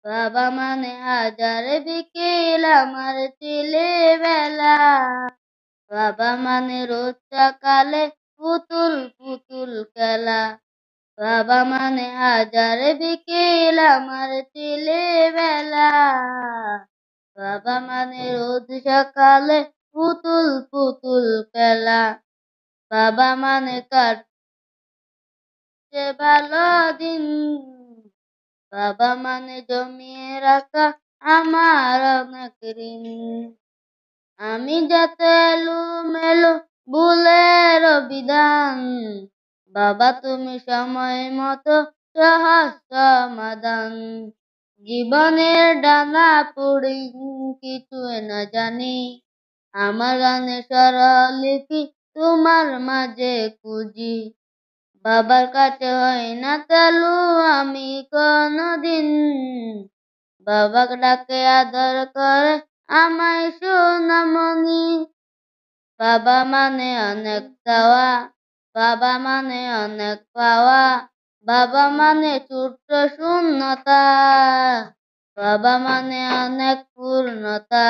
বাবা মানে হাজার বিকেল আমার ছেলেবেলা। বাবা মানে রোজ সকালে পুতুল পুতুল খেলা। বাবা মানে হাজার বিকেল আমার ছেলেবেলা। বাবা মানে রোজ সকালে পুতুল পুতুল খেলা। বাবা মানে কাটছে ভালো দিন। বাবা মানে জমিয়ে রাখা আমার অনেক ঋণ। আমি যাতে এলোমেলো ভুলের বিধান, বাবা তুমি সময় মতো সহজ সমাধান। জীবনের ডানা পড়ি কিছুই না জানি, আমার গানে স্বরলিপি তোমার মাঝে খুঁজি। বাবার কাছে হয় না চালু আমি কোনদিন, বাবাকে ডাকে আদর করে আমায় সোনামণি। বাবা মানে অনেক চাওয়া, বাবা মানে অনেক পাওয়া, বাবা মানে ছোট্ট শূন্যতা, বাবা মানে অনেক পূর্ণতা।